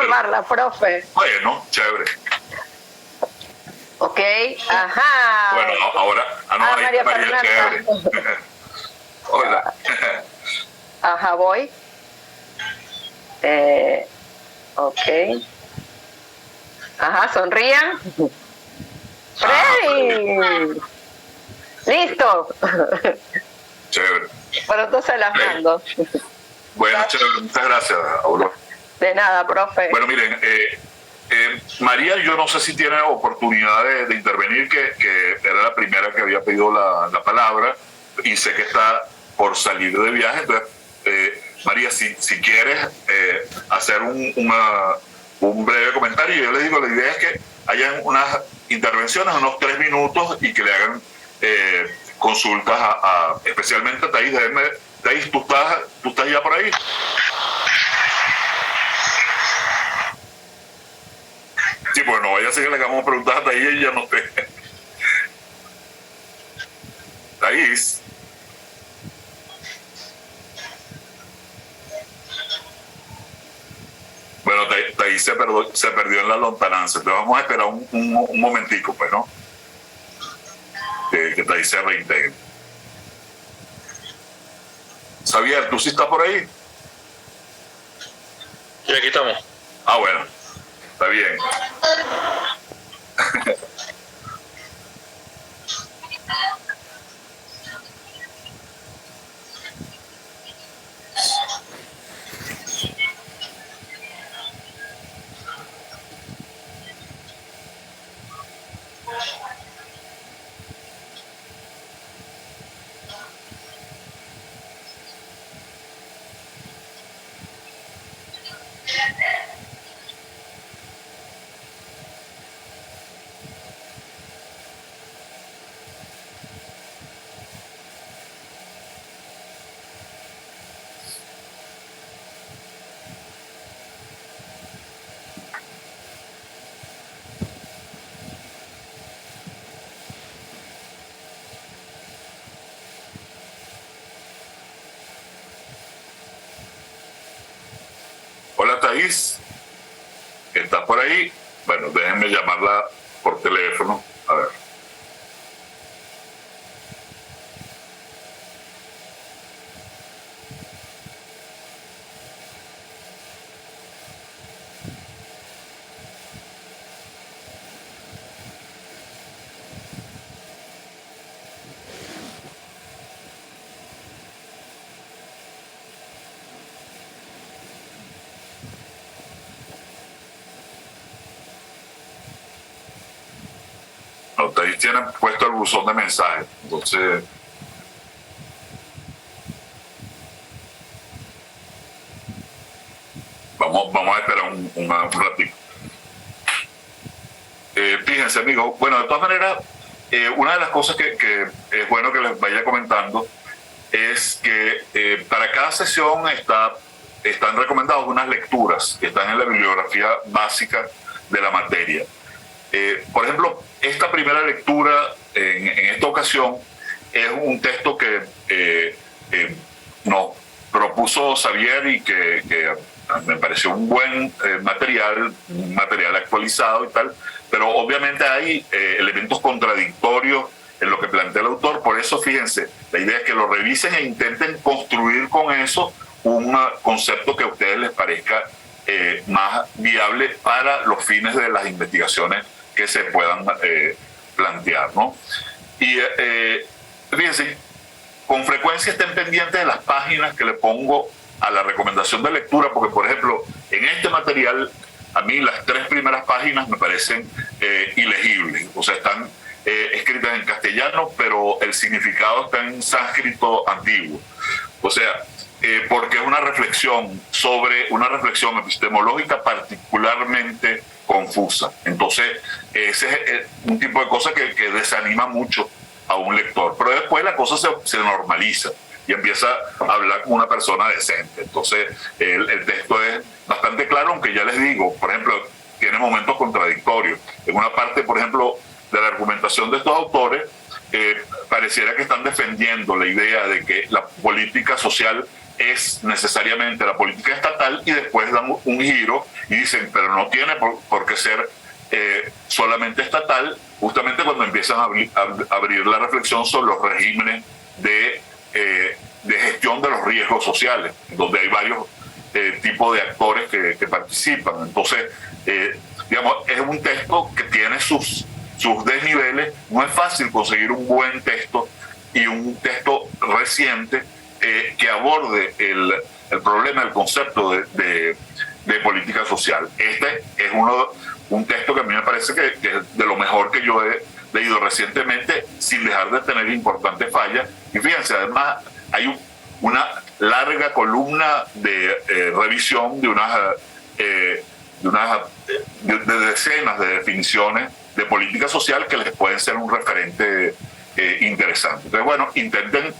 salvarla, profe. Bueno, chévere. Ok, ajá. Bueno, ahora, no, ahí María María, chévere. Hola. Ajá, voy. Ok. Ajá, sonrían. ¡Freddy! ¡Listo! Chévere. Pronto se las mando. Bueno, chévere, muchas gracias, Aurora. De nada, profe. Bueno, miren, María, yo no sé si tiene oportunidad de intervenir, que era la primera que había pedido la palabra, y sé que está por salir de viaje. Entonces, María, si quieres hacer un breve comentario, yo le digo, la idea es que hayan unas intervenciones, unos 3 minutos, y que le hagan consultas especialmente a Thais. Thais, ¿tú estás ya por ahí? Sí, pues no vaya a ser que le hagamos preguntas a Thais y ella no te... Thais. Bueno, Thais se perdió en la lontananza. Entonces vamos a esperar un momentico, pues, ¿no? Que Thais se reintegre. Xavier, ¿tú sí estás por ahí? Sí, aquí estamos. Ah, bueno. Está bien. Hola, Thais. ¿Estás por ahí? Bueno, déjenme llamarla por teléfono. A ver. No, Thais tiene puesto el buzón de mensajes. Entonces... Vamos a esperar un ratito. Fíjense, amigos, bueno, de todas maneras, una de las cosas que es bueno que les vaya comentando es que para cada sesión están recomendadas unas lecturas que están en la bibliografía básica de la materia. Por ejemplo, esta primera lectura en esta ocasión es un texto que nos propuso Xavier y que me pareció un buen material, un material actualizado y tal, pero obviamente hay elementos contradictorios en lo que plantea el autor. Por eso, fíjense, la idea es que lo revisen e intenten construir con eso un concepto que a ustedes les parezca más viable para los fines de las investigaciones que se puedan plantear, ¿no? Y fíjense, con frecuencia estén pendientes de las páginas que le pongo a la recomendación de lectura, porque, por ejemplo, en este material, a mí las 3 primeras páginas me parecen ilegibles, o sea, están escritas en castellano, pero el significado está en sánscrito antiguo. O sea, porque es una reflexión epistemológica particularmente confusa. Entonces, ese es un tipo de cosa que desanima mucho a un lector. Pero después la cosa se normaliza y empieza a hablar como una persona decente. Entonces, el texto es bastante claro, aunque ya les digo, por ejemplo, tiene momentos contradictorios. En una parte, por ejemplo, de la argumentación de estos autores, pareciera que están defendiendo la idea de que la política social es necesariamente la política estatal, y después dan un giro y dicen, pero no tiene por qué ser solamente estatal, justamente cuando empiezan a abrir la reflexión sobre los regímenes de gestión de los riesgos sociales, donde hay varios tipos de actores que participan. Entonces, digamos, es un texto que tiene sus desniveles. No es fácil conseguir un buen texto y un texto reciente que aborde el problema, el concepto de política social. Este es un texto que a mí me parece que es de lo mejor que yo he leído recientemente, sin dejar de tener importantes fallas. Y fíjense, además hay una larga columna de revisión de decenas de definiciones de política social que les pueden ser un referente interesante. Entonces, bueno, intenten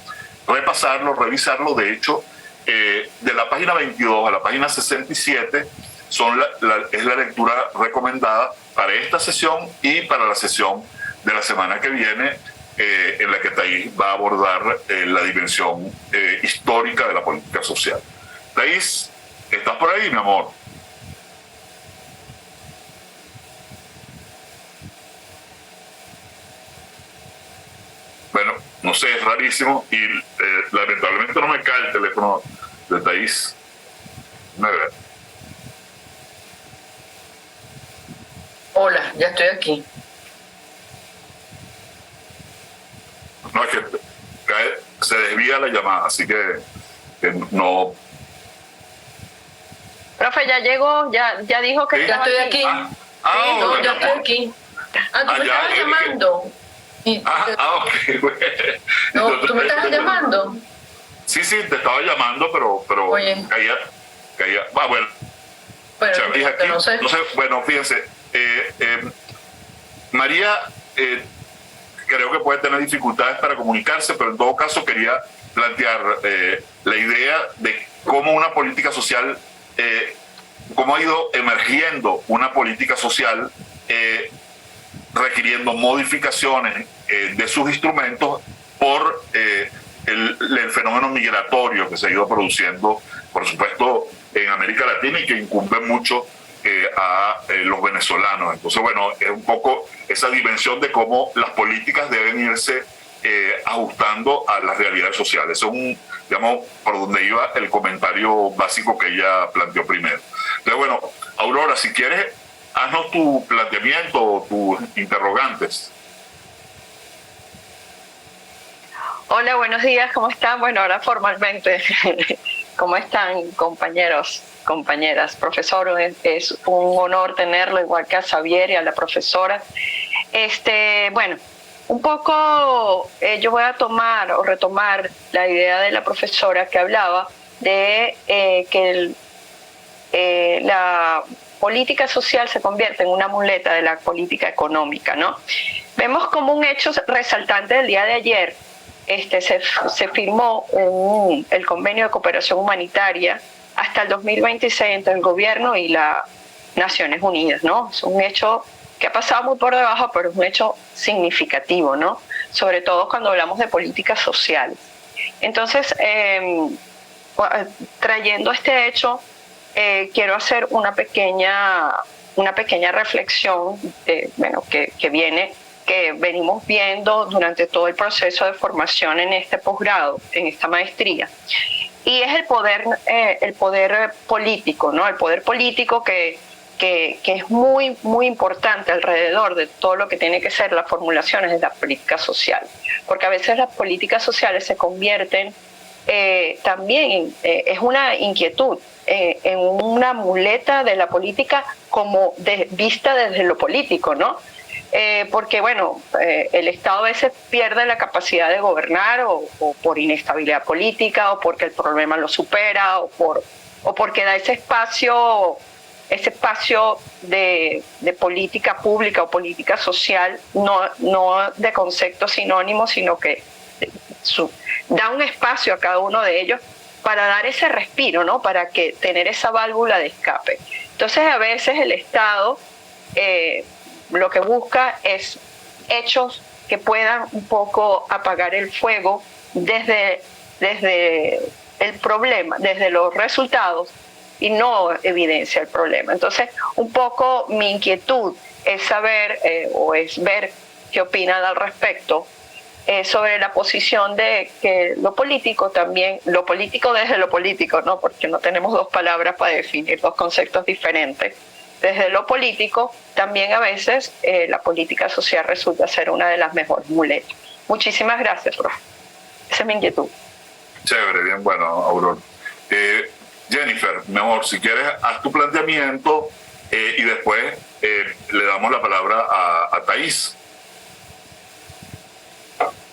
repasarlo, revisarlo. De hecho, de la página 22 a la página 67 es la lectura recomendada para esta sesión y para la sesión de la semana que viene, en la que Thais va a abordar la dimensión histórica de la política social. Thais, ¿estás por ahí, mi amor? Bueno, no sé, es rarísimo y lamentablemente no me cae el teléfono de Thais. Hola, ya estoy aquí. No, es que se desvía la llamada, así que no. Profe, ya llegó, ya dijo que ¿Sí? Ya estoy aquí. No, bueno, ya estoy aquí. Tú me ya, estabas llamando. ok, bueno. No, Entonces, tú me estabas llamando. Sí, te estaba llamando, pero Oye. caía. Bueno, Bueno, Charlie, aquí, no sé. bueno, fíjense, María creo que puede tener dificultades para comunicarse, pero en todo caso quería plantear la idea de cómo una política social, cómo ha ido emergiendo una política social requiriendo modificaciones de sus instrumentos por el fenómeno migratorio que se ha ido produciendo, por supuesto, en América Latina, y que incumbe mucho a los venezolanos. Entonces, bueno, es un poco esa dimensión de cómo las políticas deben irse ajustando a las realidades sociales. Eso es digamos, por donde iba el comentario básico que ella planteó primero. Entonces, bueno, Aurora, si quieres, haznos tu planteamiento, tus interrogantes. Hola, buenos días, ¿cómo están? Bueno, ahora formalmente, ¿cómo están, compañeros, compañeras? Profesor, es un honor tenerlo, igual que a Xavier y a la profesora. Bueno, un poco yo voy a tomar o retomar la idea de la profesora que hablaba de que la política social se convierte en una muleta de la política económica, ¿no? Vemos como un hecho resaltante del día de ayer. Se firmó el convenio de cooperación humanitaria hasta el 2026 entre el gobierno y las Naciones Unidas, ¿no? Es un hecho que ha pasado muy por debajo, pero es un hecho significativo, ¿no? Sobre todo cuando hablamos de políticas sociales. Entonces, trayendo este hecho, quiero hacer una pequeña reflexión que venimos viendo durante todo el proceso de formación en este posgrado, en esta maestría, y es el poder político, ¿no? El poder político que es muy, muy importante alrededor de todo lo que tiene que ser las formulaciones de la política social, porque a veces las políticas sociales se convierten también, es una inquietud, en una muleta de la política como vista desde lo político, ¿no? Porque, bueno, el Estado a veces pierde la capacidad de gobernar o por inestabilidad política, o porque el problema lo supera, o porque da ese espacio de política pública o política social, no de concepto sinónimo, sino que da un espacio a cada uno de ellos para dar ese respiro, ¿no? Para tener esa válvula de escape. Entonces, a veces el Estado lo que busca es hechos que puedan un poco apagar el fuego desde el problema, desde los resultados, y no evidencia el problema. Entonces, un poco mi inquietud es saber o es ver qué opinan al respecto sobre la posición de que lo político también, lo político desde lo político, ¿no? Porque no tenemos dos palabras para definir dos conceptos diferentes. Desde lo político, también a veces la política social resulta ser una de las mejores muletas. Muchísimas gracias, profe. Esa es mi inquietud. Chévere, bien, bueno, Aurora. Jennifer, mejor, si quieres, haz tu planteamiento y después le damos la palabra a Thais.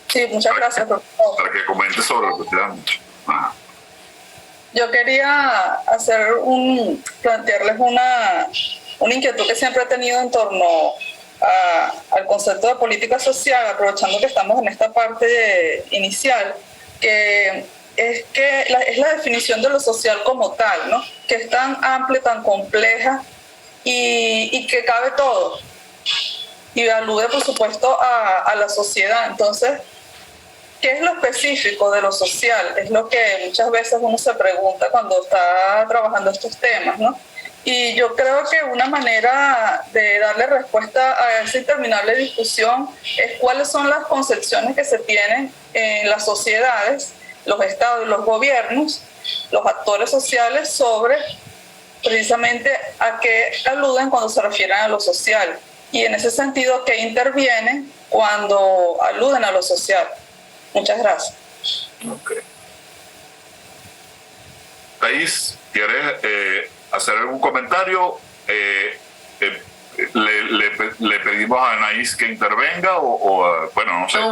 Sí, muchas gracias, profesor. Para que comente sobre lo que te han dicho. Yo quería plantearles una inquietud que siempre he tenido en torno al concepto de política social, aprovechando que estamos en esta parte inicial, que es la definición de lo social como tal, ¿no? Que es tan amplia, tan compleja y que cabe todo. Y alude, por supuesto, a la sociedad. Entonces, ¿qué es lo específico de lo social? Es lo que muchas veces uno se pregunta cuando está trabajando estos temas, ¿no? Y yo creo que una manera de darle respuesta a esa interminable discusión es cuáles son las concepciones que se tienen en las sociedades, los estados y los gobiernos, los actores sociales sobre precisamente a qué aluden cuando se refieren a lo social. Y en ese sentido, ¿qué intervienen cuando aluden a lo social? Muchas gracias. Okay. Thais, ¿quieres hacer algún comentario? Le pedimos a Anaís que intervenga o bueno, no sé. No,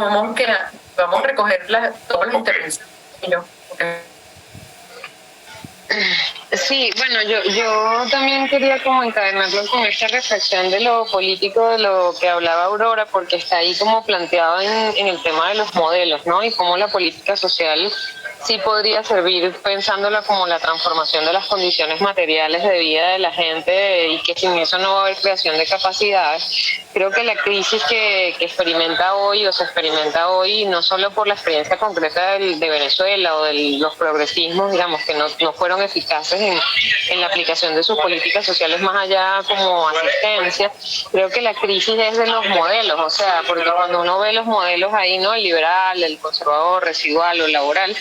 vamos a recoger todas las intervenciones. Sí, bueno, yo también quería como encadenarlo con esta reflexión de lo político, de lo que hablaba Aurora, porque está ahí como planteado en el tema de los modelos, ¿no? Y cómo la política social sí podría servir pensándola como la transformación de las condiciones materiales de vida de la gente y que sin eso no va a haber creación de capacidades. Creo que la crisis que experimenta hoy o se experimenta hoy, no solo por la experiencia concreta de Venezuela o de los progresismos, digamos, que no fueron eficaces en la aplicación de sus políticas sociales más allá como asistencia, creo que la crisis es de los modelos, o sea, porque cuando uno ve los modelos ahí, ¿no? El liberal, el conservador, residual o laboral,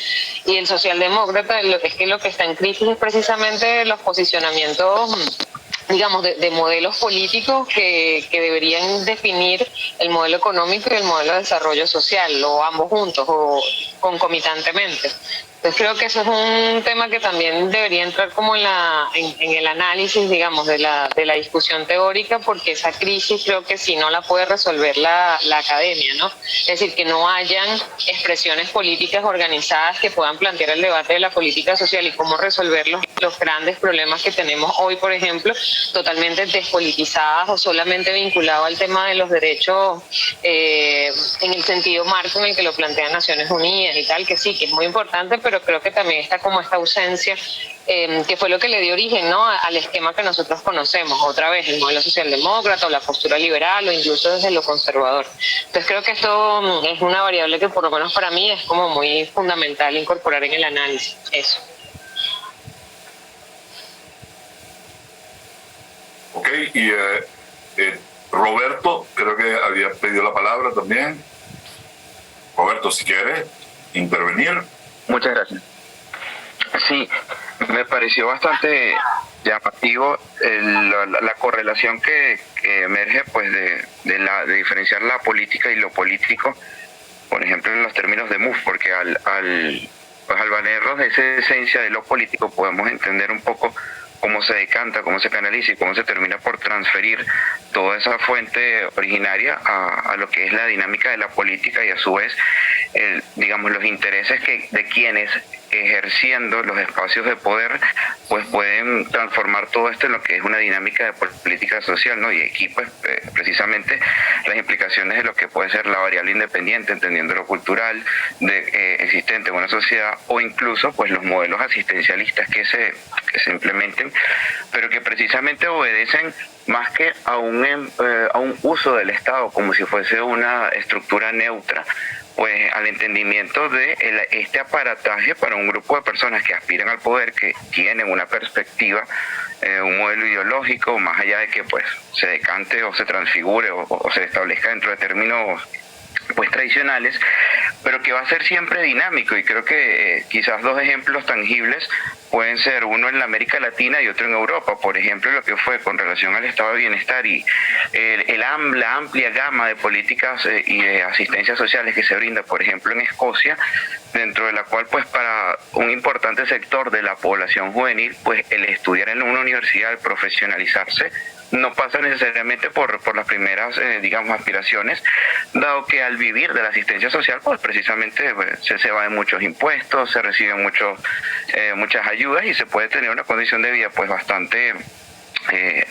y el socialdemócrata, lo que está en crisis es precisamente los posicionamientos, digamos, de modelos políticos que deberían definir el modelo económico y el modelo de desarrollo social, o ambos juntos, o concomitantemente. Entonces creo que eso es un tema que también debería entrar como en el análisis, digamos, de la discusión teórica, porque esa crisis creo que sí no la puede resolver la academia, ¿no? Es decir, que no hayan expresiones políticas organizadas que puedan plantear el debate de la política social y cómo resolver los grandes problemas que tenemos hoy, por ejemplo, totalmente despolitizadas o solamente vinculados al tema de los derechos en el sentido marco en el que lo plantean Naciones Unidas y tal, que sí, que es muy importante, pero creo que también está como esta ausencia que fue lo que le dio origen, ¿no?, al esquema que nosotros conocemos, otra vez el modelo socialdemócrata o la postura liberal o incluso desde lo conservador. Entonces creo que esto es una variable que por lo menos para mí es como muy fundamental incorporar en el análisis. Eso. Ok, y Roberto, creo que había pedido la palabra también. Roberto, si quieres intervenir. Muchas gracias. Sí, me pareció bastante llamativo la correlación que emerge pues de diferenciar la política y lo político, por ejemplo en los términos de MUF, porque al valernos de esa esencia de lo político podemos entender un poco cómo se decanta, cómo se canaliza y cómo se termina por transferir toda esa fuente originaria a lo que es la dinámica de la política y a su vez, digamos, los intereses de quienes ejerciendo los espacios de poder pues pueden transformar todo esto en lo que es una dinámica de política social, ¿no? Y aquí pues precisamente las implicaciones de lo que puede ser la variable independiente, entendiendo lo cultural existente en una sociedad, o incluso pues los modelos asistencialistas que se implementen, pero que precisamente obedecen más que a un uso del Estado como si fuese una estructura neutra pues al entendimiento de este aparataje para un grupo de personas que aspiran al poder, que tienen una perspectiva, un modelo ideológico, más allá de que pues se decante o se transfigure o se establezca dentro de términos pues tradicionales, pero que va a ser siempre dinámico. Y creo que quizás dos ejemplos tangibles pueden ser uno en la América Latina y otro en Europa. Por ejemplo, lo que fue con relación al estado de bienestar y la amplia gama de políticas y de asistencias sociales que se brinda, por ejemplo, en Escocia, dentro de la cual pues para un importante sector de la población juvenil, pues el estudiar en una universidad, el profesionalizarse, no pasa necesariamente por las primeras, digamos, aspiraciones, dado que al vivir de la asistencia social, pues precisamente pues, se va de muchos impuestos, se reciben muchas ayudas y se puede tener una condición de vida pues bastante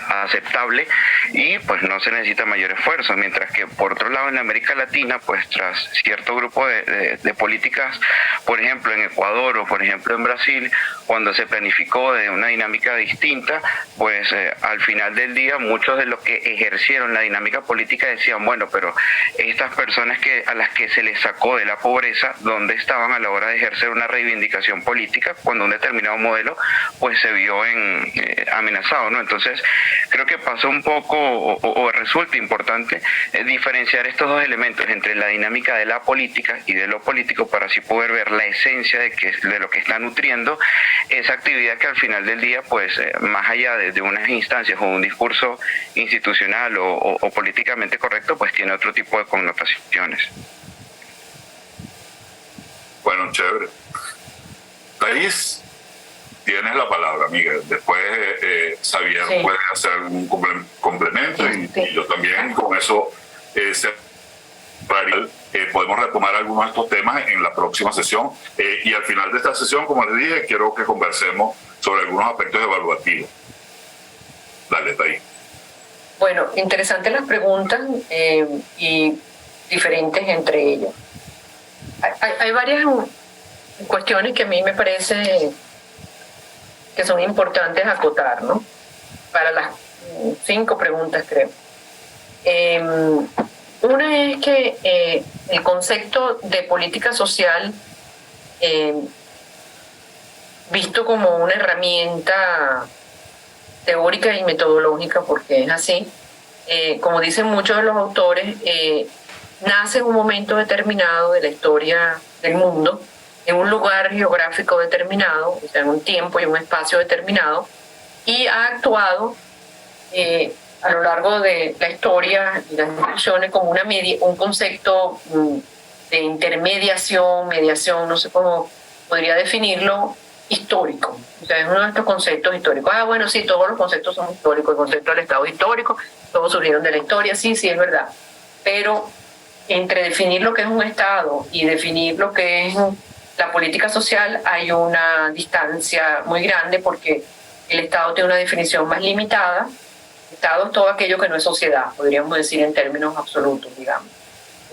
aceptable y pues no se necesita mayor esfuerzo, mientras que por otro lado en América Latina pues tras cierto grupo de políticas, por ejemplo en Ecuador o por ejemplo en Brasil, cuando se planificó de una dinámica distinta, pues al final del día muchos de los que ejercieron la dinámica política decían, bueno, pero estas personas a las que se les sacó de la pobreza, ¿dónde estaban a la hora de ejercer una reivindicación política cuando un determinado modelo pues se vio amenazado, ¿no? Entonces creo que pasó un poco o resulta importante diferenciar estos dos elementos entre la dinámica de la política y de lo político para así poder ver la esencia de lo que está nutriendo esa actividad que al final del día pues más allá de unas instancias o un discurso institucional o políticamente correcto pues tiene otro tipo de connotaciones. Bueno, chévere. Thais, tienes la palabra, amiga. Después Xavier puede hacer algún complemento y yo también con eso podemos retomar algunos de estos temas en la próxima sesión y al final de esta sesión, como les dije, quiero que conversemos sobre algunos aspectos evaluativos. Dale, Thais. Bueno, interesantes las preguntas y diferentes entre ellas. Hay varias cuestiones que a mí me parece que son importantes acotar, ¿no? Para las 5 preguntas, creo. Una es que el concepto de política social, visto como una herramienta teórica y metodológica, porque es así, como dicen muchos de los autores, nace en un momento determinado de la historia del mundo, en un lugar geográfico determinado, o sea, en un tiempo y un espacio determinado, y ha actuado a lo largo de la historia y las discusiones como un concepto de intermediación, mediación, no sé cómo podría definirlo, histórico. O sea, es uno de estos conceptos históricos. Bueno, sí, todos los conceptos son históricos, el concepto del Estado histórico, todos surgieron de la historia, sí, es verdad. Pero entre definir lo que es un Estado y definir lo que es la política social hay una distancia muy grande porque el Estado tiene una definición más limitada. Estado es todo aquello que no es sociedad, podríamos decir en términos absolutos, digamos.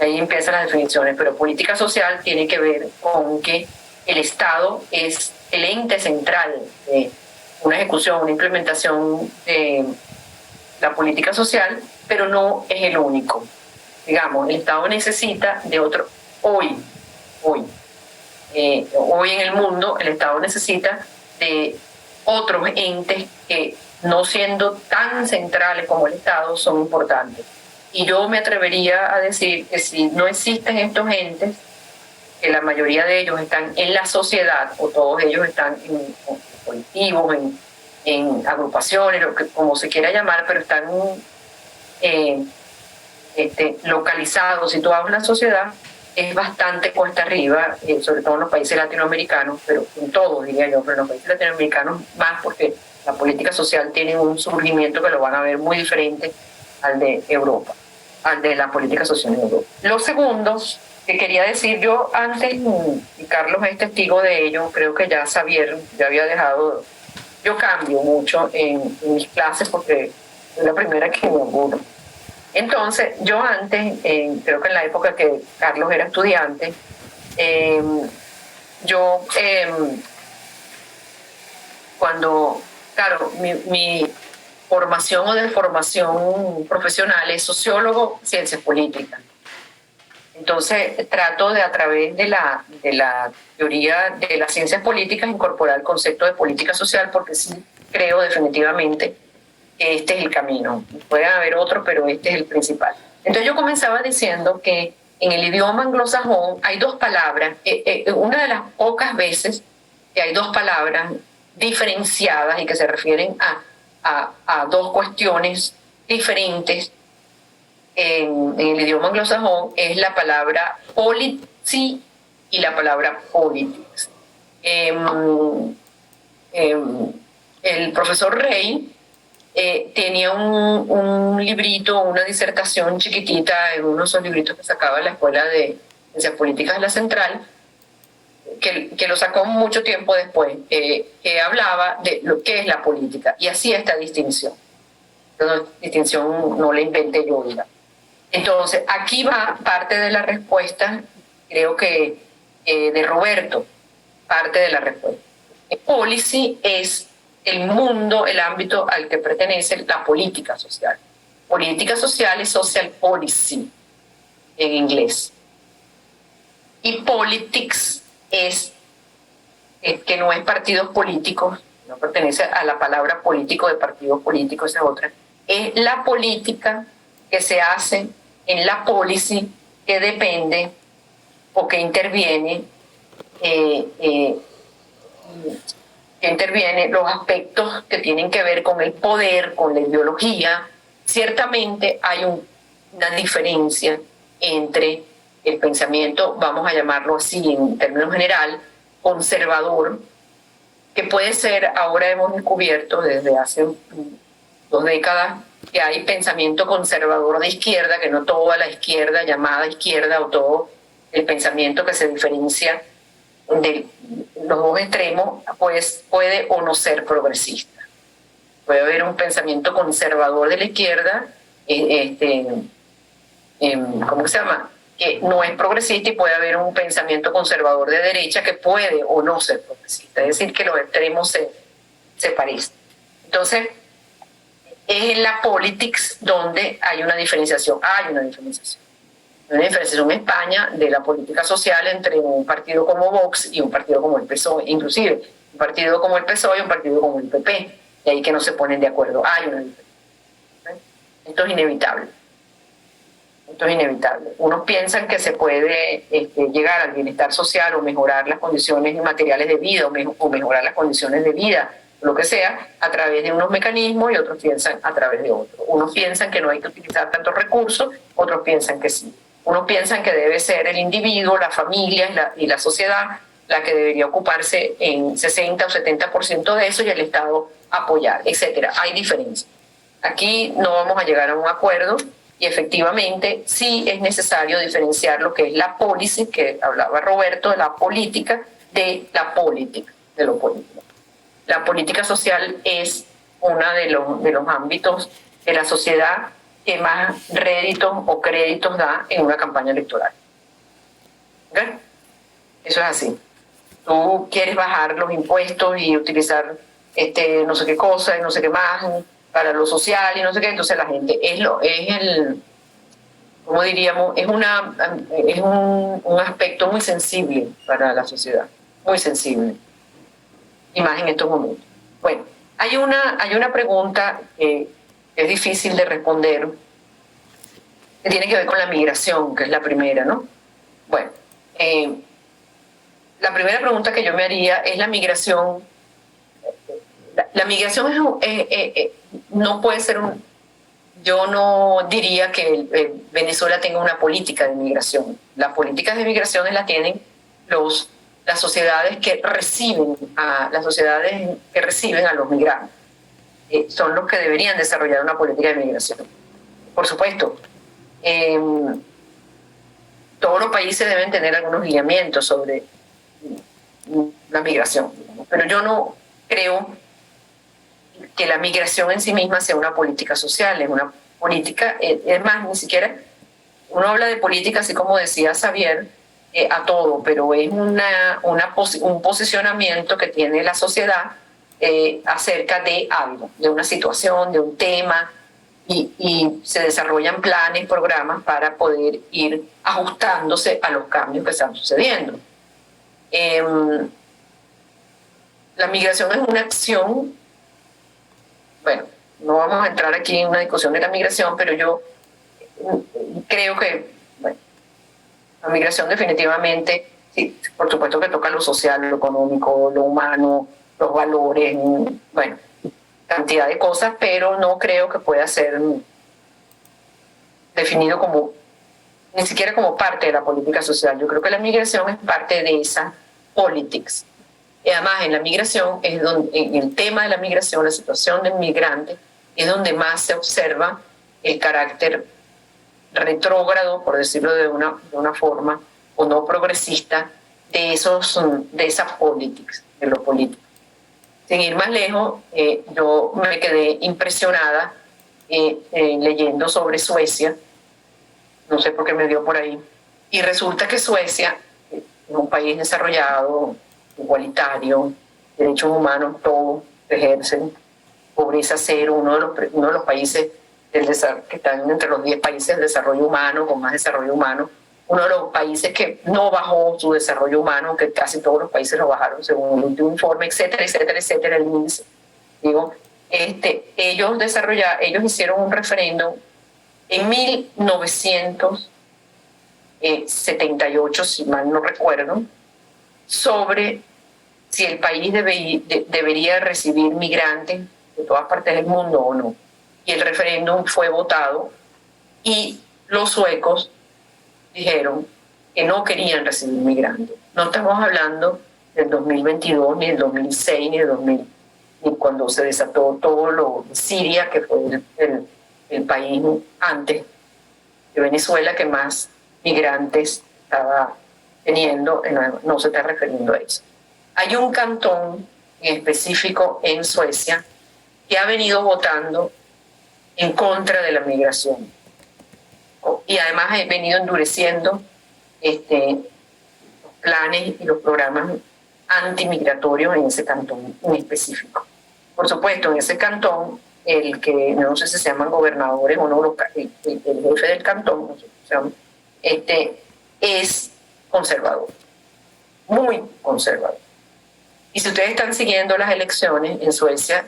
Y ahí empiezan las definiciones, pero política social tiene que ver con que el Estado es el ente central de una ejecución, una implementación de la política social, pero no es el único. Digamos, el Estado necesita de otro, hoy en el mundo el Estado necesita de otros entes que, no siendo tan centrales como el Estado, son importantes. Y yo me atrevería a decir que si no existen estos entes, que la mayoría de ellos están en la sociedad, o todos ellos están en colectivos, en agrupaciones, como se quiera llamar, pero están localizados, situados en la sociedad, es bastante cuesta arriba, sobre todo en los países latinoamericanos, pero en todos, diría yo, pero en los países latinoamericanos más, porque la política social tiene un surgimiento que lo van a ver muy diferente al de Europa, al de la política social en Europa. Lo segundo que quería decir yo antes, y Carlos es testigo de ello, creo que ya Xavier ya había dejado, yo cambio mucho en mis clases porque es la primera que me aburro. Entonces, yo antes, creo que en la época que Carlos era estudiante, cuando, claro, mi formación o deformación profesional es sociólogo, ciencias políticas. Entonces trato de, a través de la teoría de las ciencias políticas, incorporar el concepto de política social, porque sí creo definitivamente que este es el camino. Puede haber otro, pero este es el principal. Entonces yo comenzaba diciendo que en el idioma anglosajón hay dos palabras, una de las pocas veces que hay dos palabras diferenciadas y que se refieren a dos cuestiones diferentes en el idioma anglosajón, es la palabra policy y la palabra politics. El profesor Rey tenía un librito, una disertación chiquitita, en uno de esos libritos que sacaba en la Escuela de Ciencias Políticas de la Central, que lo sacó mucho tiempo después, que hablaba de lo que es la política y hacía esta distinción. Entonces, distinción no la inventé yo, digamos. Entonces, aquí va parte de la respuesta, creo que de Roberto, parte de la respuesta. Policy es el mundo, el ámbito al que pertenece la política social. Política social es social policy en inglés. Y politics es que no es partidos políticos, no pertenece a la palabra político de partidos políticos, esa es otra. Es la política que se hace en la policy, que depende o que interviene los aspectos que tienen que ver con el poder, con la ideología. Ciertamente hay una diferencia entre el pensamiento, vamos a llamarlo así en términos general, conservador, que puede ser, ahora hemos descubierto desde hace 2 décadas, que hay pensamiento conservador de izquierda, que no toda la izquierda llamada izquierda o todo el pensamiento que se diferencia de los dos extremos, pues puede o no ser progresista. Puede haber un pensamiento conservador de la izquierda, ¿cómo se llama?, que no es progresista, y puede haber un pensamiento conservador de derecha que puede o no ser progresista. Es decir, que los extremos se parecen. Entonces, es en la politics donde hay una diferenciación. Hay una diferenciación. Una diferenciación en España de la política social entre un partido como Vox y un partido como el PSOE, inclusive un partido como el PSOE y un partido como el PP, y ahí que no se ponen de acuerdo. Hay una diferencia. Esto es inevitable. Esto es inevitable. Unos piensan que se puede llegar al bienestar social o mejorar las condiciones materiales de vida o mejorar las condiciones de vida, lo que sea, a través de unos mecanismos, y otros piensan a través de otros. Unos piensan que no hay que utilizar tantos recursos, otros piensan que sí. Unos piensan que debe ser el individuo, la familia y la sociedad la que debería ocuparse en 60 o 70% de eso, y el Estado apoyar, etcétera. Hay diferencias. Aquí no vamos a llegar a un acuerdo, y efectivamente sí es necesario diferenciar lo que es la policy, que hablaba Roberto, de la política, de la política, de lo político. La política social es uno de los ámbitos de la sociedad que más réditos o créditos da en una campaña electoral. ¿Okay? Eso es así. Tú quieres bajar los impuestos y utilizar no sé qué cosa y no sé qué más para lo social y no sé qué, entonces la gente ¿cómo diríamos? Es un aspecto muy sensible para la sociedad, muy sensible, y más en estos momentos. Bueno, hay una pregunta que es difícil de responder, que tiene que ver con la migración, que es la primera, ¿no? Bueno, la primera pregunta que yo me haría es la migración. La migración no puede ser yo no diría que Venezuela tenga una política de migración. Las políticas de migración las tienen las sociedades que reciben a los migrantes. Son los que deberían desarrollar una política de migración. Por supuesto, todos los países deben tener algunos lineamientos sobre la migración, pero yo no creo que la migración en sí misma sea una política social, es una política, es más, ni siquiera uno habla de política, así como decía Xavier, a todo, pero es un posicionamiento que tiene la sociedad acerca de algo, de una situación, de un tema, y se desarrollan planes, programas para poder ir ajustándose a los cambios que están sucediendo. La migración es una acción, bueno, no vamos a entrar aquí en una discusión de la migración, pero yo creo que bueno, la migración definitivamente, sí, por supuesto que toca lo social, lo económico, lo humano, los valores, bueno, cantidad de cosas, pero no creo que pueda ser definido como, ni siquiera como parte de la política social. Yo creo que la migración es parte de esa politics. Y además en la migración, es donde, en el tema de la migración, la situación del migrante, es donde más se observa el carácter retrógrado, por decirlo de una forma, o no progresista, de esas politics, de lo político. Sin ir más lejos, yo me quedé impresionada leyendo sobre Suecia, no sé por qué me dio por ahí, y resulta que Suecia es un país desarrollado, igualitario, derechos humanos, todos se ejercen, pobreza cero, uno de los países que están entre los 10 países de desarrollo humano, con más desarrollo humano, uno de los países que no bajó su desarrollo humano, que casi todos los países lo bajaron según el último informe, etcétera, etcétera, etcétera, el índice. Digo, ellos hicieron un referéndum en 1978, si mal no recuerdo, sobre si el país debería recibir migrantes de todas partes del mundo o no. Y el referéndum fue votado y los suecos dijeron que no querían recibir migrantes. No estamos hablando del 2022, ni del 2006, ni del 2000, ni cuando se desató todo lo de Siria, que fue el país antes de Venezuela que más migrantes estaba teniendo, no se está refiriendo a eso. Hay un cantón en específico en Suecia que ha venido votando en contra de la migración y además ha venido endureciendo los planes y los programas antimigratorios en ese cantón en específico. Por supuesto, en ese cantón, el que no sé si se llaman gobernadores o no, el jefe del cantón, no sé si se llama, es conservador, muy conservador. Y si ustedes están siguiendo las elecciones en Suecia,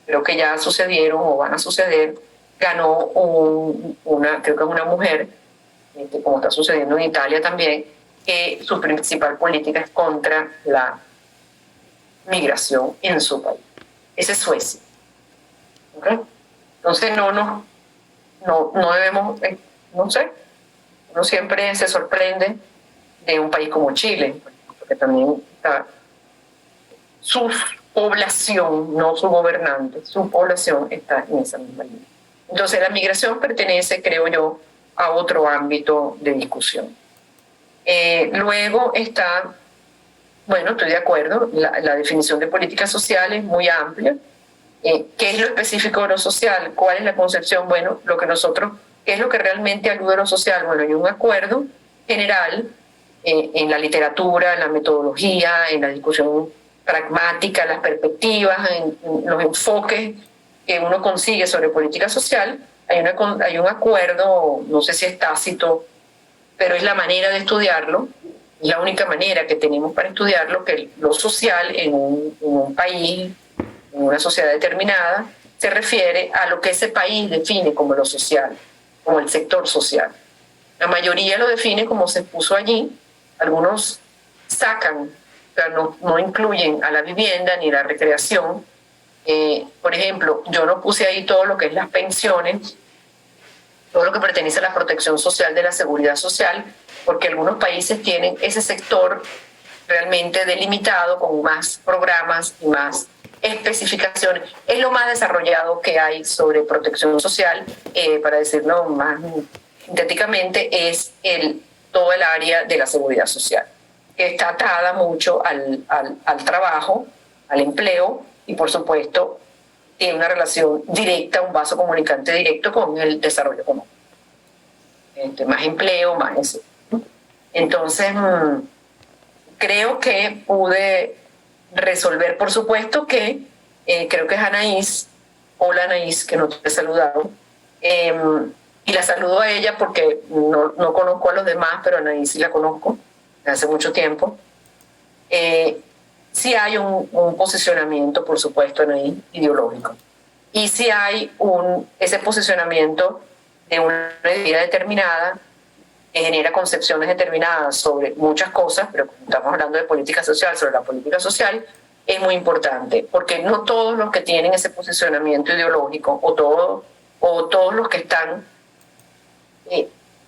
creo que ya sucedieron o van a suceder, ganó creo que una mujer, como está sucediendo en Italia también, que su principal política es contra la migración en su país. Esa es Suecia. ¿Okay? Entonces no debemos, no sé, uno siempre se sorprende de un país como Chile, porque también está su población, no su gobernante, su población está en esa misma línea. Entonces la migración pertenece, creo yo, a otro ámbito de discusión. Luego está, bueno, estoy de acuerdo, la definición de políticas sociales es muy amplia. ¿Qué es lo específico de lo social? ¿Cuál es la concepción? Bueno, ¿qué es lo que realmente alude a lo social? Bueno, hay un acuerdo general en la literatura, en la metodología, en la discusión pragmática, las perspectivas, en los enfoques que uno consigue sobre política social. Hay un acuerdo, no sé si es tácito, pero es la manera de estudiarlo, es la única manera que tenemos para estudiarlo, que lo social en un país, en una sociedad determinada, se refiere a lo que ese país define como lo social, como el sector social. La mayoría lo define como se puso allí, algunos sacan, o sea, no incluyen a la vivienda ni la recreación. Por ejemplo, yo no puse ahí todo lo que es las pensiones, todo lo que pertenece a la protección social de la seguridad social, porque algunos países tienen ese sector realmente delimitado con más programas y más especificaciones. Es lo más desarrollado que hay sobre protección social, para decirlo más sintéticamente, es todo el área de la seguridad social, que está atada mucho al trabajo, al empleo, y por supuesto tiene una relación directa, un vaso comunicante directo con el desarrollo económico. Más empleo, más eso. Entonces, creo que pude resolver, por supuesto que creo que es Anaís, hola Anaís, que no te he saludado, Y la saludo a ella porque no conozco a los demás, pero a Anaí sí la conozco hace mucho tiempo. Sí hay un posicionamiento, por supuesto, Anaí, ideológico. Y sí hay ese posicionamiento de una idea determinada que genera concepciones determinadas sobre muchas cosas, pero como estamos hablando de política social, sobre la política social, es muy importante, porque no todos los que tienen ese posicionamiento ideológico o todos los que están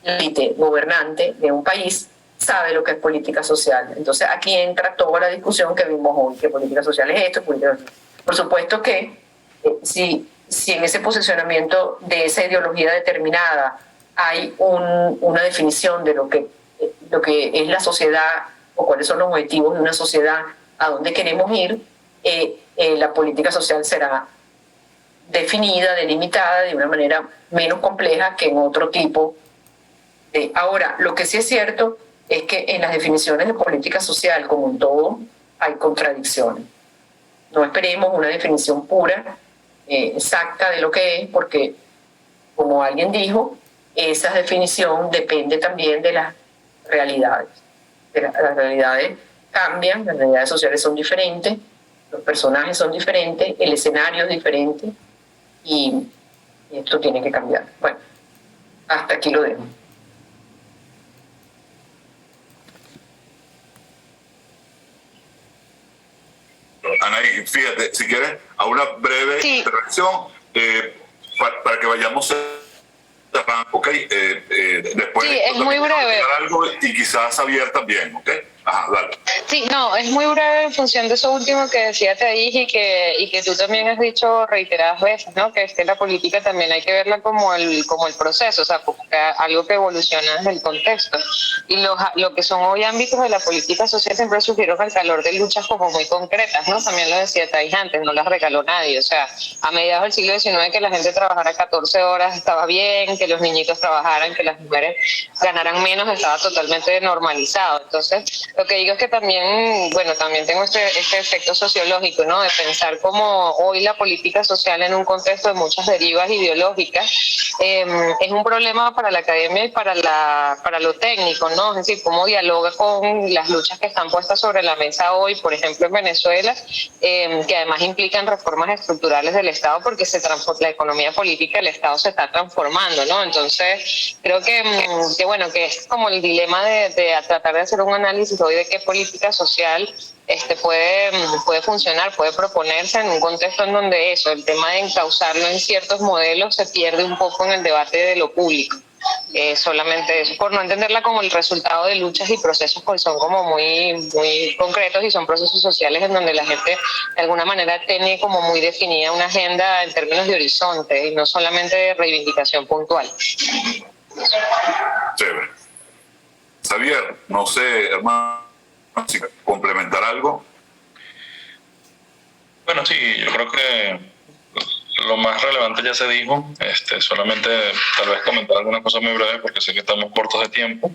élite gobernante de un país sabe lo que es política social. Entonces aquí entra toda la discusión que vimos hoy, que política social es esto, por supuesto que si en ese posicionamiento de esa ideología determinada hay una definición de lo que es la sociedad o cuáles son los objetivos de una sociedad, a dónde queremos ir, la política social será definida, delimitada de una manera menos compleja que en otro tipo. Ahora, lo que sí es cierto es que en las definiciones de política social, como en todo, hay contradicciones. No esperemos una definición pura, exacta de lo que es, porque, como alguien dijo, esa definición depende también de las realidades. Las realidades cambian, las realidades sociales son diferentes, los personajes son diferentes, el escenario es diferente y esto tiene que cambiar. Bueno, hasta aquí lo dejo. Anaí, fíjate, si quieres, a una breve intervención para que vayamos ok, después sí, es muy breve. Algo y quizás Javier también, ok. Ajá, dale. Sí, no, es muy breve en función de eso último que decía Thais y que tú también has dicho reiteradas veces, ¿no? Que es que la política también hay que verla como el proceso, o sea, como que algo que evoluciona desde el contexto. Y lo que son hoy ámbitos de la política social siempre surgieron al calor de luchas como muy concretas, ¿no? También lo decía Thais antes, no las regaló nadie, o sea, a mediados del siglo XIX que la gente trabajara 14 horas estaba bien, que los niñitos trabajaran, que las mujeres ganaran menos, estaba totalmente normalizado. Entonces, lo que digo es que también, bueno, también tengo este efecto sociológico, ¿no? De pensar cómo hoy la política social en un contexto de muchas derivas ideológicas es un problema para la academia y para lo técnico, ¿no? Es decir, cómo dialoga con las luchas que están puestas sobre la mesa hoy, por ejemplo, en Venezuela, que además implican reformas estructurales del Estado porque la economía política del Estado se está transformando, ¿no? Entonces, creo que bueno, que es como el dilema de tratar de hacer un análisis hoy de qué política social puede funcionar, puede proponerse en un contexto en donde el tema de encauzarlo en ciertos modelos se pierde un poco en el debate de lo público. Solamente eso, por no entenderla como el resultado de luchas y procesos que son como muy, muy concretos y son procesos sociales en donde la gente de alguna manera tiene como muy definida una agenda en términos de horizonte y no solamente de reivindicación puntual. Chévere. Javier, no sé, hermano, si complementar algo. Bueno, sí, yo creo que lo más relevante ya se dijo, solamente tal vez comentar algunas cosas muy breves porque sé que estamos cortos de tiempo.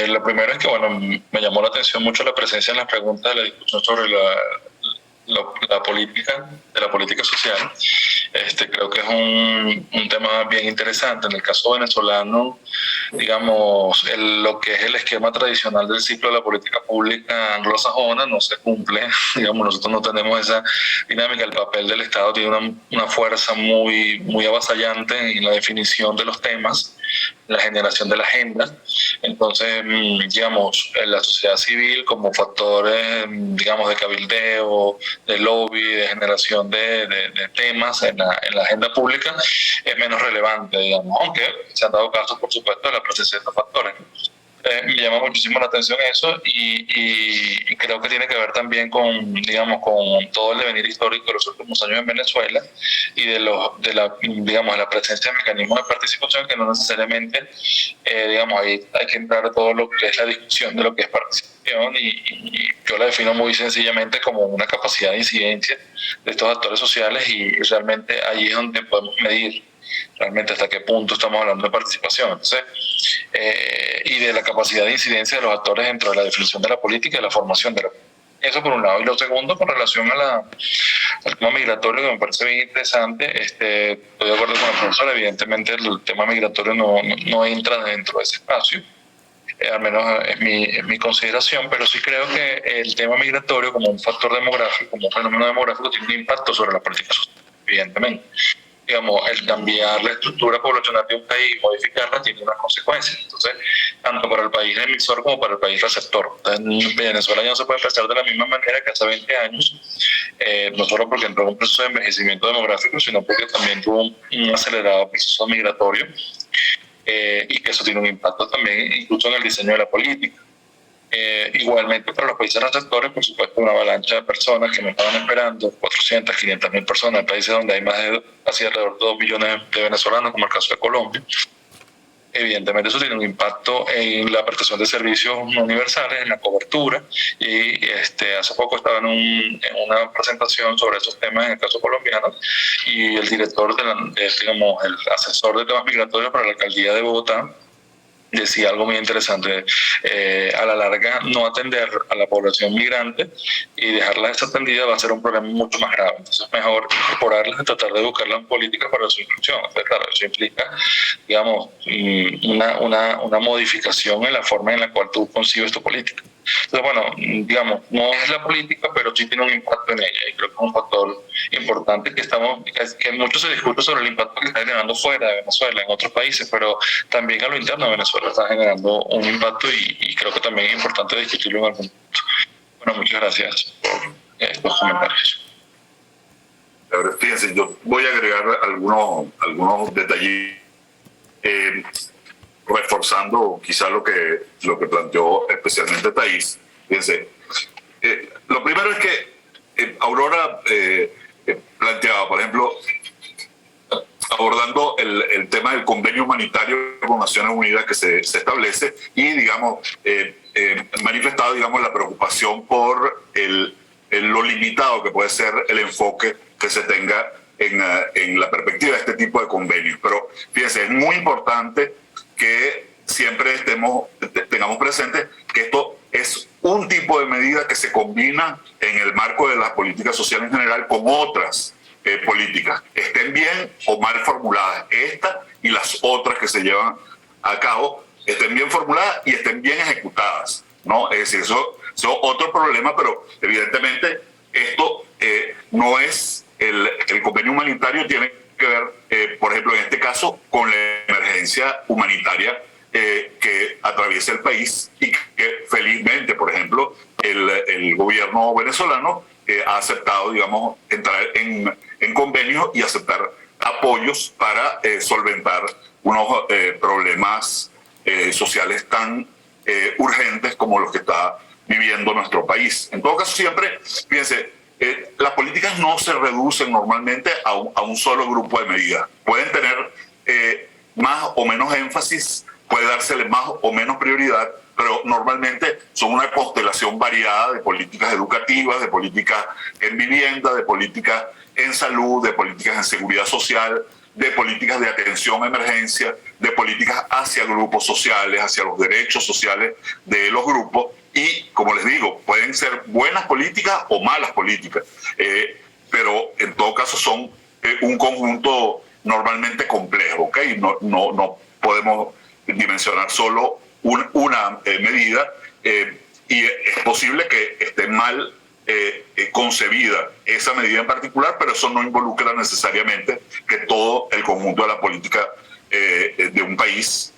Lo primero es que, bueno, me llamó la atención mucho la presencia en las preguntas de la discusión sobre la política social. Creo que es un tema bien interesante. En el caso venezolano, digamos, lo que es el esquema tradicional del ciclo de la política pública anglosajona no se cumple. Digamos, nosotros no tenemos esa dinámica. El papel del Estado tiene una fuerza muy, muy avasallante en la definición de los temas, la generación de la agenda. Entonces, digamos, la sociedad civil como factores, digamos, de cabildeo, de lobby, de generación de temas en la agenda pública es menos relevante, digamos, aunque se han dado casos, por supuesto, de la presencia de estos factores. Me llama muchísimo la atención eso y creo que tiene que ver también con, digamos, con todo el devenir histórico de los últimos años en Venezuela y de la presencia de mecanismos de participación que no necesariamente, digamos, hay que entrar a todo lo que es la discusión de lo que es participación y yo la defino muy sencillamente como una capacidad de incidencia de estos actores sociales y realmente ahí es donde podemos medir realmente hasta qué punto estamos hablando de participación. Entonces, y de la capacidad de incidencia de los actores dentro de la definición de la política y la formación de la política. Eso por un lado. Y lo segundo, con relación al tema migratorio, que me parece bien interesante, estoy de acuerdo con la profesora. Evidentemente el tema migratorio no entra dentro de ese espacio, al menos es mi consideración, pero sí creo que el tema migratorio como un factor demográfico, como un fenómeno demográfico, tiene un impacto sobre la política social, evidentemente. Digamos, el cambiar la estructura poblacional de un país, modificarla, tiene unas consecuencias. Entonces, tanto para el país emisor como para el país receptor. Entonces, Venezuela ya no se puede pensar de la misma manera que hace 20 años, no solo porque entró en un proceso de envejecimiento demográfico, sino porque también tuvo un acelerado proceso migratorio, y que eso tiene un impacto también incluso en el diseño de la política. Igualmente para los países receptores, por supuesto, una avalancha de personas que no estaban esperando, 400, 500 mil personas en países donde hay más de casi alrededor de 2 millones de venezolanos, como el caso de Colombia. Evidentemente eso tiene un impacto en la prestación de servicios universales, en la cobertura, y hace poco estaba en una presentación sobre esos temas en el caso colombiano, y el director, digamos, el asesor de temas migratorios para la alcaldía de Bogotá, decía algo muy interesante: a la larga no atender a la población migrante y dejarla desatendida va a ser un problema mucho más grave. Entonces es mejor incorporarlas y tratar de buscarlas en políticas para su inclusión. Entonces, claro, eso implica, digamos, una modificación en la forma en la cual tú concibes tu política. Entonces, bueno, digamos, no es la política, pero sí tiene un impacto en ella, y creo que es un factor importante que mucho se discute sobre el impacto que está generando fuera de Venezuela, en otros países, pero también a lo interno de Venezuela está generando un impacto, y creo que también es importante discutirlo en algún punto. Bueno, muchas gracias por estos comentarios. Fíjense, yo voy a agregar algunos detalles, reforzando quizá lo que planteó especialmente Thais. Fíjense, lo primero es que Aurora planteaba, por ejemplo, abordando el tema del convenio humanitario con Naciones Unidas que se establece, y, digamos, manifestado, digamos, la preocupación por lo limitado que puede ser el enfoque que se tenga en la perspectiva de este tipo de convenios. Pero fíjense, es muy importante que siempre tengamos presente que esto es un tipo de medida que se combina en el marco de las políticas sociales en general con otras políticas, estén bien o mal formuladas. Esta y las otras que se llevan a cabo estén bien formuladas y estén bien ejecutadas, ¿no? Es decir, eso es otro problema, pero evidentemente esto no es el convenio humanitario, tiene que ver, por ejemplo, en este caso, con la emergencia humanitaria que atraviesa el país, y que felizmente, por ejemplo, el gobierno venezolano ha aceptado, digamos, entrar en convenios y aceptar apoyos para solventar unos problemas sociales tan urgentes como los que está viviendo nuestro país. En todo caso, siempre, fíjense, las políticas no se reducen normalmente a un solo grupo de medidas. Pueden tener más o menos énfasis, puede dársele más o menos prioridad, pero normalmente son una constelación variada de políticas educativas, de políticas en vivienda, de políticas en salud, de políticas en seguridad social, de políticas de atención a emergencia, de políticas hacia grupos sociales, hacia los derechos sociales de los grupos. Y, como les digo, pueden ser buenas políticas o malas políticas, pero en todo caso son un conjunto normalmente complejo, ¿ok? No podemos dimensionar solo una medida, y es posible que esté mal concebida esa medida en particular, pero eso no involucra necesariamente que todo el conjunto de la política de un país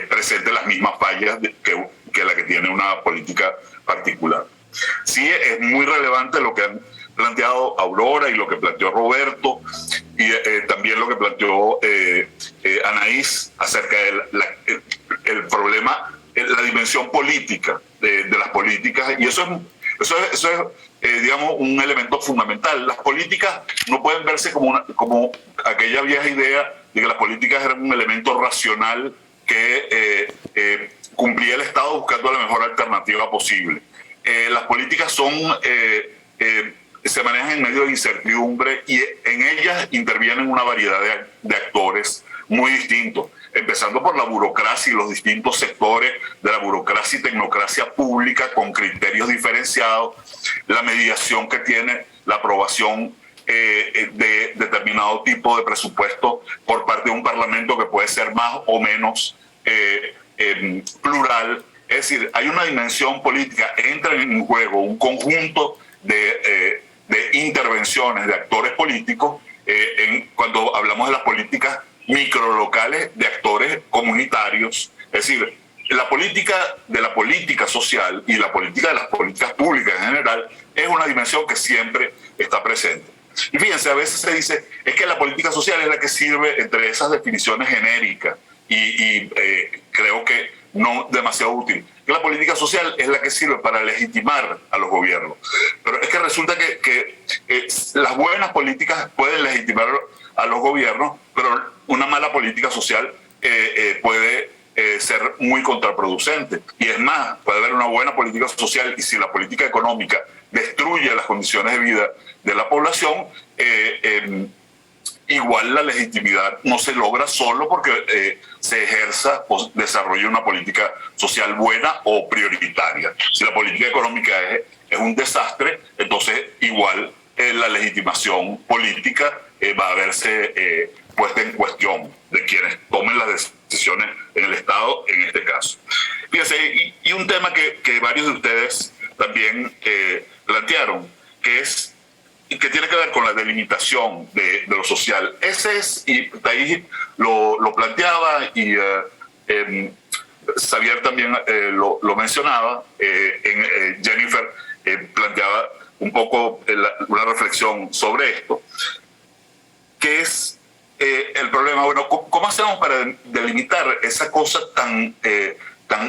presente las mismas fallas que la que tiene una política particular. Sí, es muy relevante lo que han planteado Aurora y lo que planteó Roberto, y también lo que planteó Anaís acerca del problema, la dimensión política de las políticas, y eso es digamos, un elemento fundamental. Las políticas no pueden verse como aquella vieja idea de que las políticas eran un elemento racional que cumplía el Estado buscando la mejor alternativa posible. Las políticas se manejan en medio de incertidumbre, y en ellas intervienen una variedad de actores muy distintos. empezando por la burocracia y los distintos sectores de la burocracia y tecnocracia pública con criterios diferenciados, la mediación que tiene la aprobación de determinado tipo de presupuesto por parte de un parlamento que puede ser más o menos plural. Es decir, hay una dimensión política, entra en juego un conjunto de intervenciones de actores políticos cuando hablamos de las políticas microlocales de actores comunitarios. Es decir, la política de la política social y la política de las políticas públicas en general es una dimensión que siempre está presente. Y fíjense, a veces se dice, es que la política social es la que sirve entre esas definiciones genéricas y creo que no demasiado útil. La política social es la que sirve para legitimar a los gobiernos. Pero es que resulta que las buenas políticas pueden legitimar a los gobiernos, pero una mala política social puede ser muy contraproducente. Y es más, puede haber una buena política social y si la política económica destruye las condiciones de vida de la población, igual la legitimidad no se logra solo porque se ejerza o desarrolle una política social buena o prioritaria. Si la política económica es un desastre, entonces igual la legitimación política va a verse puesta en cuestión de quienes tomen las decisiones en el Estado en este caso. Fíjense, y un tema que varios de ustedes también plantearon, que tiene que ver con la delimitación de lo social. Ese es, y ahí lo planteaba, y Xavier también lo mencionaba, Jennifer planteaba un poco una reflexión sobre esto, que es el problema, bueno, ¿cómo hacemos para delimitar esa cosa tan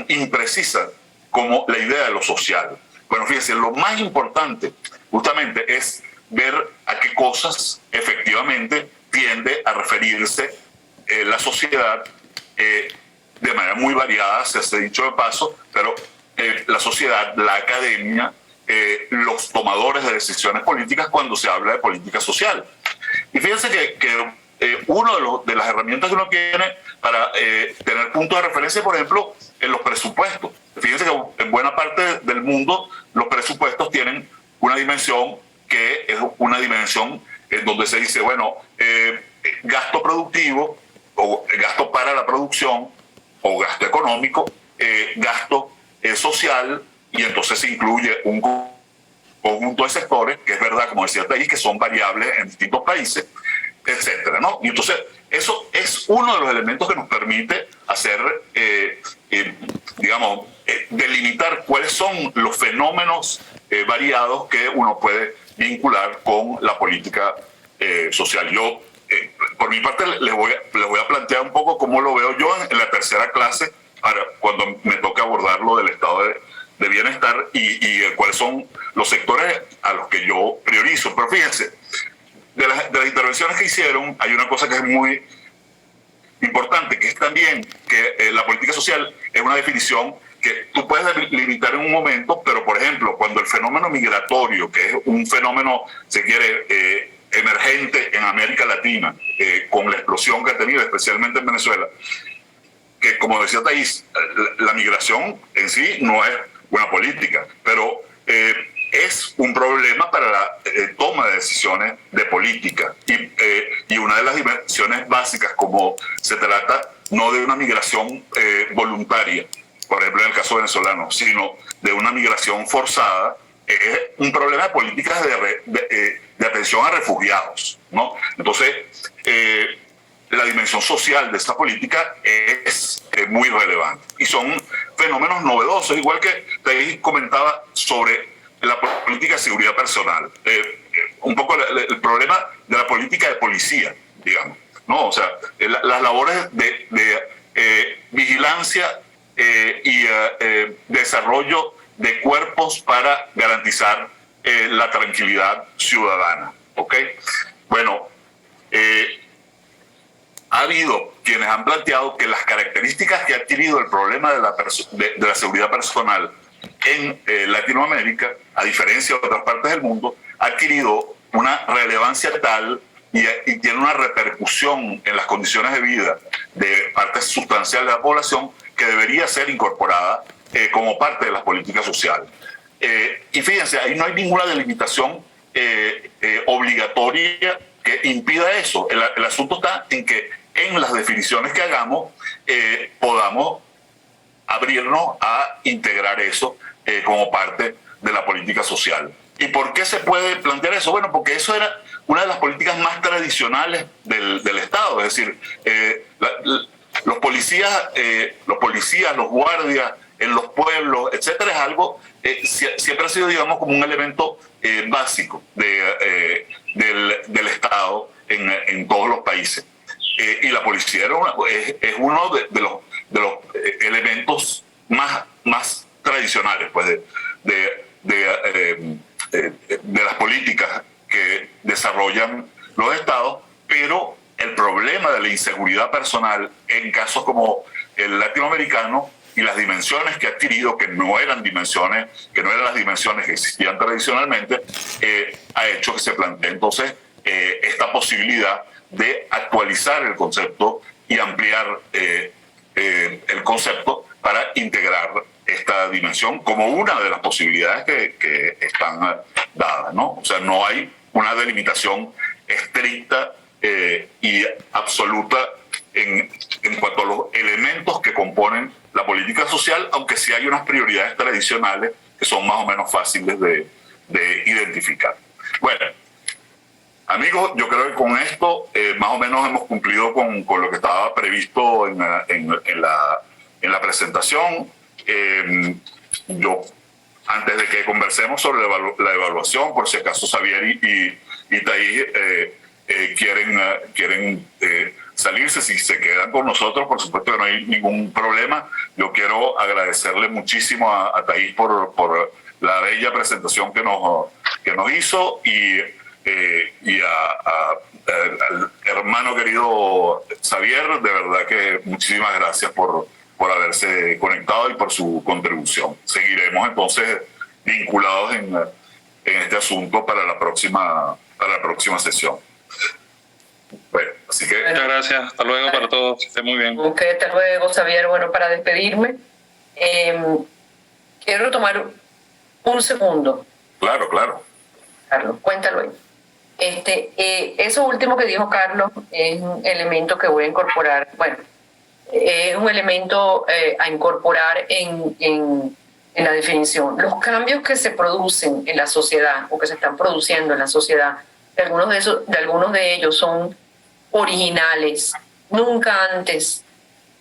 imprecisa como la idea de lo social? Bueno, fíjense, lo más importante justamente es ver a qué cosas efectivamente tiende a referirse la sociedad de manera muy variada, se ha dicho de paso, pero la sociedad, la academia, los tomadores de decisiones políticas cuando se habla de política social. Y fíjense que una de las herramientas que uno tiene para tener puntos de referencia, por ejemplo, en los presupuestos. Fíjense que en buena parte del mundo los presupuestos tienen una dimensión que es una dimensión en donde se dice, bueno, gasto productivo o gasto para la producción o gasto económico, gasto social, y entonces se incluye un conjunto de sectores, que es verdad, como decía Thais, que son variables en distintos países, etcétera, ¿no? Y entonces eso es uno de los elementos que nos permite hacer, digamos, delimitar cuáles son los fenómenos variados que uno puede vincular con la política social. Yo, por mi parte, les voy a plantear un poco cómo lo veo yo en la tercera clase, cuando me toca abordar lo del estado de bienestar y cuáles son los sectores a los que yo priorizo. Pero fíjense, de las intervenciones que hicieron, hay una cosa que es muy importante, que es también que la política social es una definición que tú puedes limitar en un momento, pero por ejemplo, cuando el fenómeno migratorio, que es un fenómeno, se quiere, emergente en América Latina, con la explosión que ha tenido, especialmente en Venezuela, que como decía Thais, la migración en sí no es una política, pero es un problema para la toma de decisiones de política. Y una de las dimensiones básicas, como se trata no de una migración voluntaria, por ejemplo en el caso venezolano, sino de una migración forzada, es un problema de políticas de atención a refugiados, ¿no? Entonces, la dimensión social de esta política es muy relevante. Y son fenómenos novedosos, igual que te comentaba sobre la política de seguridad personal. Un poco el problema de la política de policía, digamos, ¿no? O sea, las labores de vigilancia y desarrollo de cuerpos para garantizar la tranquilidad ciudadana, ¿ok? Bueno, ha habido quienes han planteado que las características que ha adquirido el problema de la seguridad personal en Latinoamérica, a diferencia de otras partes del mundo, ha adquirido una relevancia tal y tiene una repercusión en las condiciones de vida de parte sustancial de la población que debería ser incorporada como parte de las políticas sociales. Y fíjense, ahí no hay ninguna delimitación obligatoria que impida eso. El asunto está en que en las definiciones que hagamos podamos abrirnos a integrar eso como parte de la política social. ¿Y por qué se puede plantear eso? Bueno, porque eso era una de las políticas más tradicionales del Estado. Es decir, los policías, los guardias en los pueblos, etcétera, es algo, siempre ha sido, digamos, como un elemento básico del Estado en todos los países. Y la policía es uno de los elementos más tradicionales, pues, de las políticas que desarrollan los estados, pero el problema de la inseguridad personal en casos como el latinoamericano y las dimensiones que ha adquirido, que no eran las dimensiones que existían tradicionalmente, ha hecho que se plantee entonces esta posibilidad de actualizar el concepto y ampliar el concepto para integrar esta dimensión como una de las posibilidades que están dadas, ¿no? O sea, no hay una delimitación estricta y absoluta en cuanto a los elementos que componen la política social, aunque sí hay unas prioridades tradicionales que son más o menos fáciles de identificar. Bueno, amigos, yo creo que con esto más o menos hemos cumplido con lo que estaba previsto en la presentación. Yo, antes de que conversemos sobre la evaluación, por si acaso Xavier y Thais quieren salirse, si se quedan con nosotros, por supuesto que no hay ningún problema. Yo quiero agradecerle muchísimo a Thais por la bella presentación que nos hizo y al hermano querido Xavier, de verdad que muchísimas gracias por haberse conectado y por su contribución. Seguiremos entonces vinculados en este asunto para la próxima sesión. Bueno, así que muchas gracias. Hasta luego para todos. Que estén muy bien. Ok, hasta luego, Xavier. Bueno, para despedirme, quiero tomar un segundo. Claro. Carlos, cuéntalo ahí. Eso último que dijo Carlos es un elemento que voy a incorporar. Bueno, es un elemento a incorporar en la definición. Los cambios que se producen en la sociedad o que se están produciendo en la sociedad, algunos de ellos son originales, nunca antes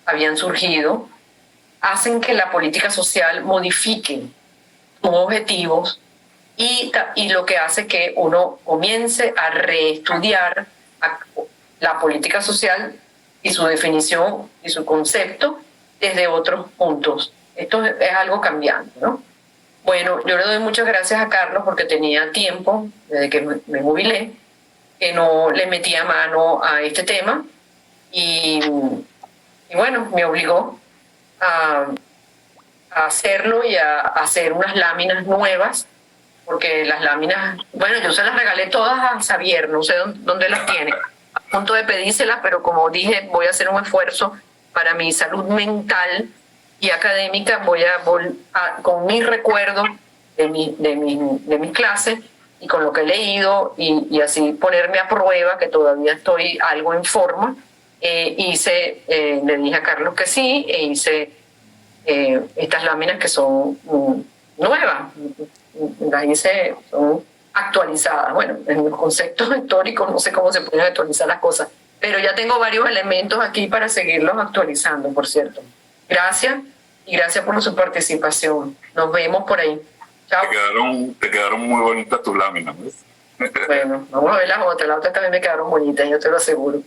habían surgido, hacen que la política social modifique sus objetivos y lo que hace que uno comience a reestudiar la política social y su definición y su concepto desde otros puntos. Esto es algo cambiante, ¿no? Bueno, yo le doy muchas gracias a Carlos porque tenía tiempo, desde que me jubilé, que no le metía mano a este tema y bueno, me obligó a hacerlo y a hacer unas láminas nuevas, porque las láminas, bueno, yo se las regalé todas a Xavier, no sé dónde las tiene, a punto de pedírselas, pero como dije, voy a hacer un esfuerzo para mi salud mental y académica, voy con mis recuerdos de mis clases y con lo que he leído y así ponerme a prueba, que todavía estoy algo en forma. Le dije a Carlos que sí, e hice estas láminas que son nuevas, las hice, son actualizadas. Bueno, en los conceptos históricos no sé cómo se pueden actualizar las cosas, pero ya tengo varios elementos aquí para seguirlos actualizando, por cierto. Gracias y gracias por su participación. Nos vemos por ahí. Chao. Te quedaron muy bonitas tus láminas, ¿ves? Bueno, vamos a ver las otras también me quedaron bonitas, yo te lo aseguro.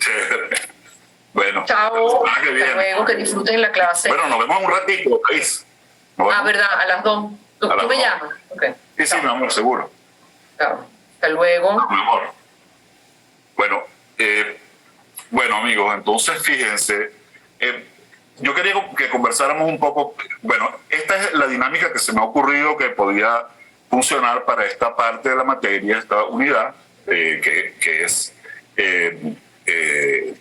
Bueno, chao, hasta luego, que disfruten la clase. Bueno, nos vemos un ratito, Thais. ¿Verdad? A las 2. ¿Tú me llamas? Okay. Sí, mi amor, seguro. Chao. Hasta luego. Mi amor. Bueno, amigos, entonces fíjense, yo quería que conversáramos un poco. Bueno, esta es la dinámica que se me ha ocurrido que podía funcionar para esta parte de la materia, esta unidad, que es eh,